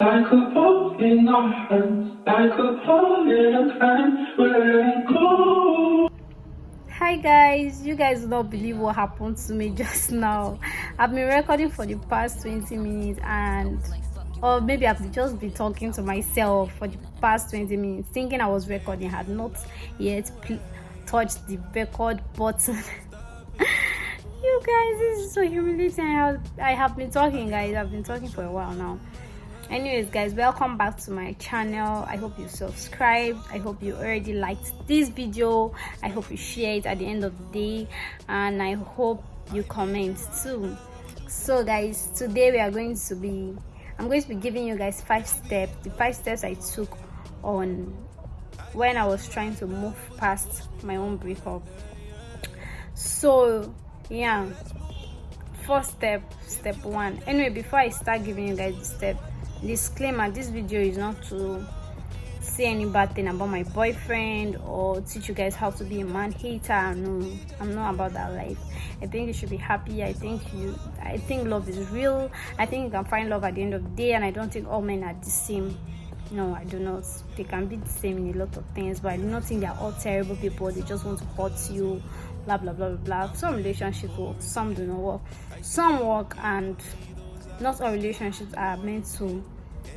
Like a ball in our hands, like a ball in a can, we're letting go. Hi guys, you guys will not believe what happened to me just now. I've been recording for the past 20 minutes or maybe I've just been talking to myself for the past 20 minutes thinking I was recording, had not yet touched the record button. You guys, this is so humiliating. I have been talking, guys. I've been talking for a while now. Anyways, guys, welcome back to my channel. I hope you subscribed. I hope you already liked this video. I hope you share it at the end of the day, and I hope you comment too. So guys, today I'm going to be giving you guys 5 steps, the 5 steps I took on when I was trying to move past my own breakup. So yeah, first step 1. Anyway, before I start giving you guys the step, disclaimer: this video is not to say any bad thing about my boyfriend or teach you guys how to be a man hater. No, I'm not about that life. I think you should be happy. I think love is real. I think you can find love at the end of the day, and I don't think all men are the same. No, I do not. They can be the same in a lot of things, but I do not think they're all terrible people. They just want to hurt you, blah blah blah blah blah. Some relationships work, some do not work. Some work, and not all relationships are meant to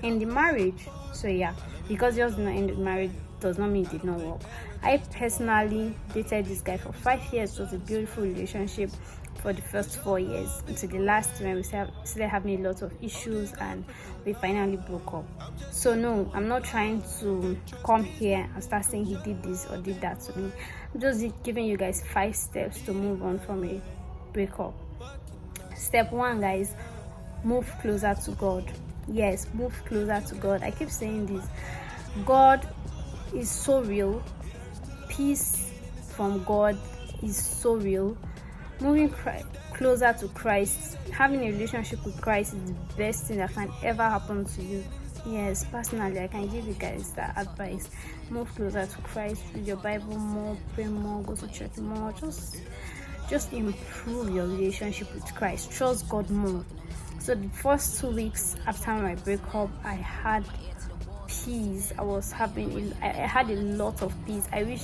end the marriage. So yeah, because yours did not end the marriage does not mean it did not work. I personally dated this guy for 5 years. It was a beautiful relationship for the first 4 years until the last, when we started having a lot of issues and we finally broke up. So no, I'm not trying to come here and start saying he did this or did that to me. I'm just giving you guys 5 steps to move on from a breakup. Step 1, guys: move closer to God. Yes, move closer to God. I keep saying this. God is so real. Peace from God is so real. Moving closer to Christ, having a relationship with Christ is the best thing that can ever happen to you. Yes, personally, I can give you guys that advice. Move closer to Christ, read your Bible more, pray more, go to church more. Just improve your relationship with Christ. Trust God more. So the first 2 weeks after my breakup, I had peace. I had a lot of peace. I wish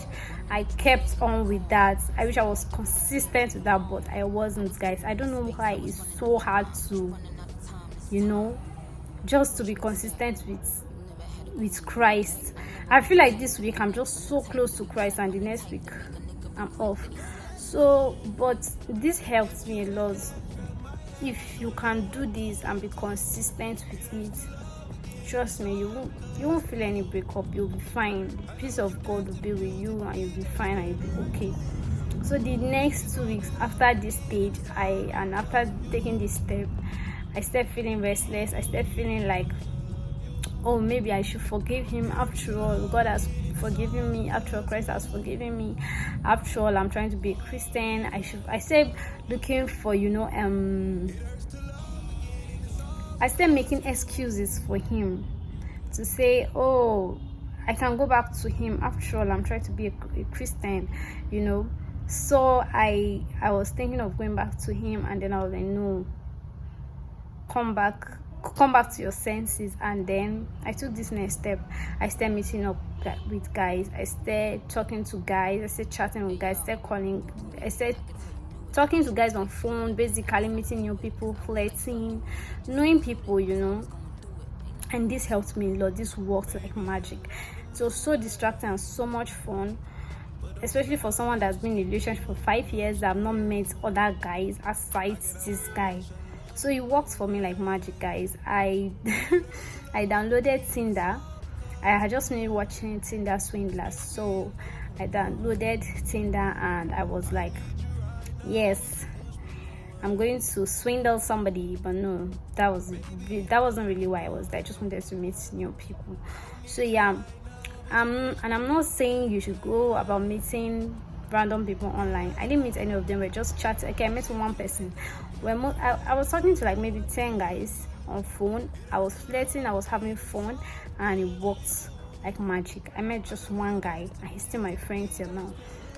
I kept on with that. I wish I was consistent with that, but I wasn't, guys. I don't know why it's so hard to, just to be consistent with Christ. I feel like this week I'm just so close to Christ, and the next week I'm off. So, but this helps me a lot. If you can do this and be consistent with it, trust me, you won't feel any breakup. You'll be fine. The peace of God will be with you, and you'll be fine, and you'll be okay. So the next 2 weeks after this stage, after taking this step, I started feeling restless. I started feeling like, oh, maybe I should forgive him. After all, God has forgiven me. After all, Christ has forgiven me. After all, I'm trying to be a Christian. I started looking for, I started making excuses for him to say, oh, I can go back to him. After all, I'm trying to be a Christian, So I was thinking of going back to him, and then I was like, no, come back to your senses. And then I took this next step. I started meeting up with guys. I started talking to guys. I started chatting with guys. I started talking to guys on phone, basically meeting new people, flirting, knowing people, and this helped me a lot. This worked like magic. It was so distracting and so much fun, especially for someone that's been in a relationship for 5 years that I've not met other guys aside this guy. So it worked for me like magic, guys. I downloaded Tinder. I had just been watching Tinder Swindlers, so I downloaded Tinder, and I was like, yes, I'm going to swindle somebody. But no, that wasn't really why I was there. I just wanted to meet new people. So yeah, and I'm not saying you should go about meeting random people online. I didn't meet any of them. We're just chatting. Okay, I met one person. I was talking to like maybe 10 guys on phone. I was flirting, I was having fun, and it worked like magic. I met just one guy, and he's still my friend till now.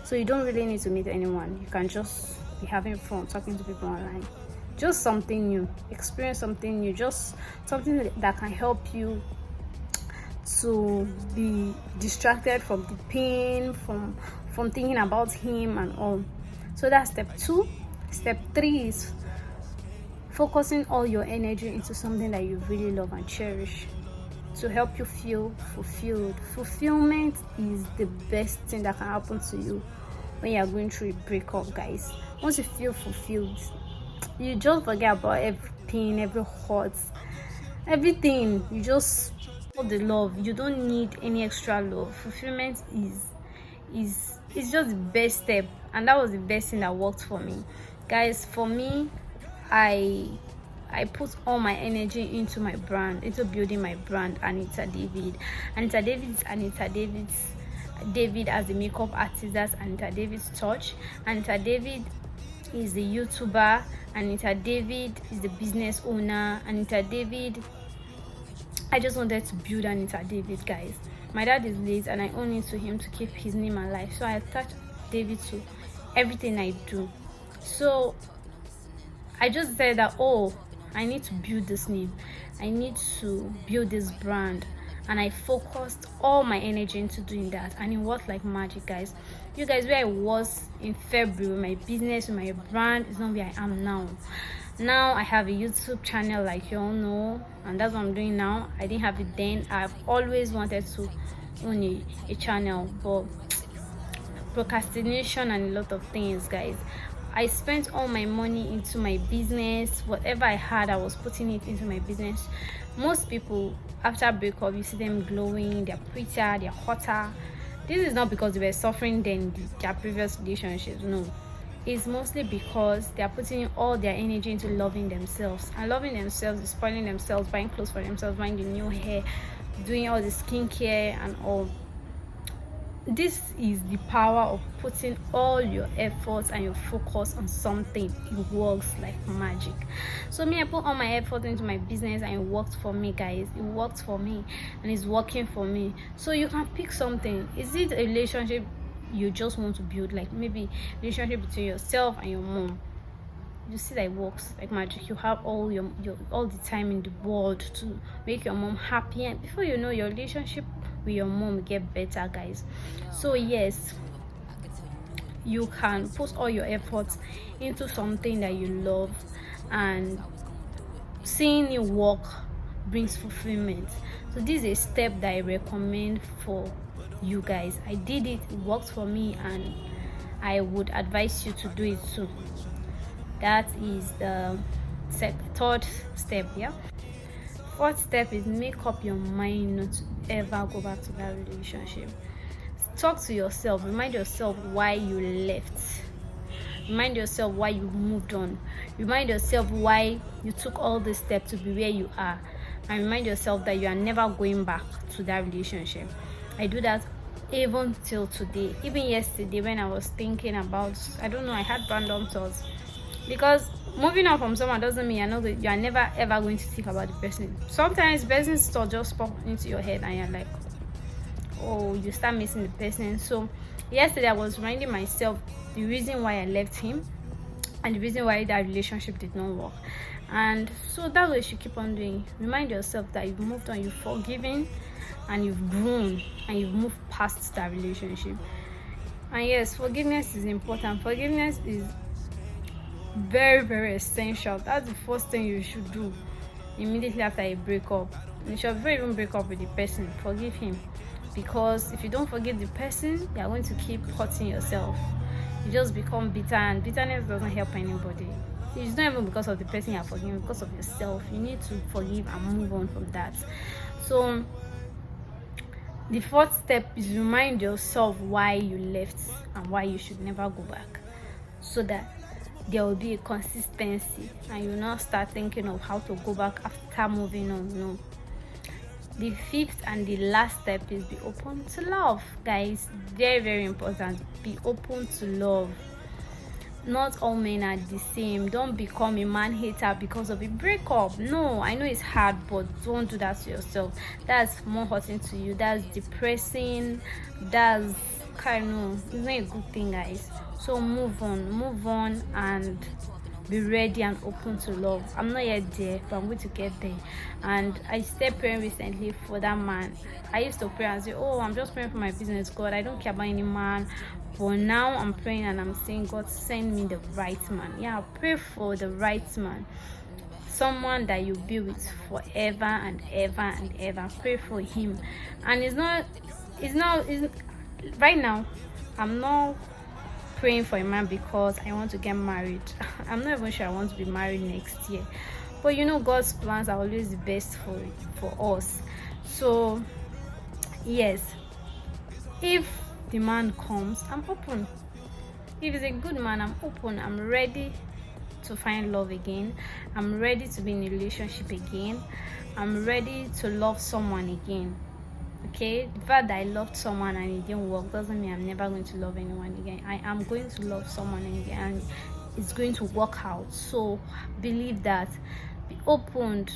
So you don't really need to meet anyone. You can just be having fun talking to people online. just something new, experience something new, just something that can help you to be distracted from the pain, from thinking about him and all. So that's step 2. Step 3 is focusing all your energy into something that you really love and cherish to help you feel fulfilled. Fulfillment is the best thing that can happen to you when you are going through a breakup, guys. Once you feel fulfilled, you just forget about every pain, every hurt, everything. You just feel the love. You don't need any extra love. Fulfillment is just the best step, and that was the best thing that worked for me, guys. For me, I put all my energy into my brand, into building my brand, Anita David. Anita David as the makeup artist, that's Anita David's touch. Anita David is the YouTuber. Anita David is the business owner. Anita David, I just wanted to build Anita David, guys. My dad is late and I owe it to him to keep his name alive, so I attach David to everything I do. So I just said that, oh, I need to build this name, I need to build this brand, and I focused all my energy into doing that, and it worked like magic, guys. You guys, where I was in February with my business, with my brand, is not where I am now. Now I have a YouTube channel, like you all know, and that's what I'm doing now. I didn't have it then. I've always wanted to own a channel, but procrastination and a lot of things, guys. I spent all my money into my business. Whatever I had, I was putting it into my business. Most people, after breakup, you see them glowing, they're prettier, they're hotter. This is not because they were suffering than their previous relationships, no. It's mostly because they are putting all their energy into loving themselves. And loving themselves is spoiling themselves, buying clothes for themselves, buying the new hair, doing all the skincare and all. This is the power of putting all your efforts and your focus on something. It works like magic. So me, I put all my effort into my business and it worked for me, guys. It worked for me and it's working for me. So you can pick something. Is it a relationship you just want to build, like maybe relationship between yourself and your mom? You see that it works like magic. You have all your all the time in the world to make your mom happy, and before you know, your relationship with your mom get better, guys. So yes, you can put all your efforts into something that you love, and seeing it work brings fulfillment. So this is a step that I recommend for you guys. I did it, it worked for me, and I would advise you to do it too. That is the third step. Yeah, fourth step is make up your mind not to ever go back to that relationship. Talk to yourself, remind yourself why you left, remind yourself why you moved on, remind yourself why you took all the steps to be where you are, and remind yourself that you are never going back to that relationship. I do that even till today. Even yesterday, when I was thinking about, I don't know, I had random thoughts, because moving on from someone doesn't mean you are never ever going to think about the person. Sometimes business thought just pop into your head and you're like, oh, you start missing the person. So yesterday I was reminding myself the reason why I left him and the reason why that relationship did not work. And so that's what you should keep on doing. Remind yourself that you've moved on, you've forgiven, and you've grown, and you've moved past that relationship. And yes, forgiveness is important. Forgiveness is very, very essential. That's the first thing you should do immediately after a breakup. You should before you even break up with the person, forgive him. Because if you don't forgive the person, you are going to keep hurting yourself. You just become bitter, and bitterness doesn't help anybody. It's not even because of the person you are forgiving, because of yourself. You need to forgive and move on from that. So the fourth step is remind yourself why you left and why you should never go back, so that there will be a consistency and you will not start thinking of how to go back after moving on. No. The fifth and the last step is be open to love, guys. Very, very important. Be open to love. Not all men are the same. Don't become a man hater because of a breakup. No, I know it's hard, but don't do that to yourself. That's more hurting to you. That's depressing. That's kind of, it's not a good thing, guys. So move on, and be ready and open to love. I'm not yet there, but I'm going to get there. And I started praying recently for that man. I used to pray and say, oh, I'm just praying for my business, God, I don't care about any man. But now I'm praying and I'm saying, God, send me the right man. Yeah, pray for the right man, someone that you'll be with forever and ever and ever. Pray for him. And it's right now, I'm not praying for a man because I want to get married. I'm not even sure I want to be married next year, but you know, God's plans are always the best for us. So yes, if the man comes, I'm open. If he's a good man, I'm open. I'm ready to find love again. I'm ready to be in a relationship again. I'm ready to love someone again. Okay, the fact that I loved someone and it didn't work doesn't mean I'm never going to love anyone again. I am going to love someone again, and it's going to work out. So believe that. Be opened.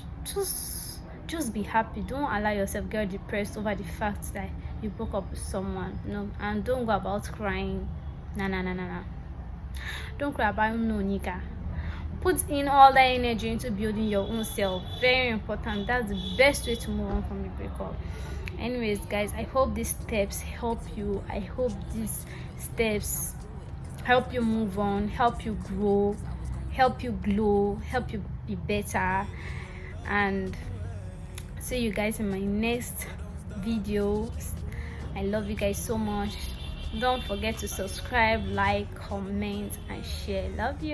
Just be happy. Don't allow yourself get depressed over the fact that you broke up with someone. No, and don't go about crying. Nah. Don't cry about no nigga. Put in all that energy into building your own self. Very important. That's the best way to move on from the breakup. Anyways, guys, I hope these steps help you. I hope these steps help you move on, help you grow, help you glow, help you be better. And see you guys in my next video. I love you guys so much. Don't forget to subscribe, like, comment, and share. Love you.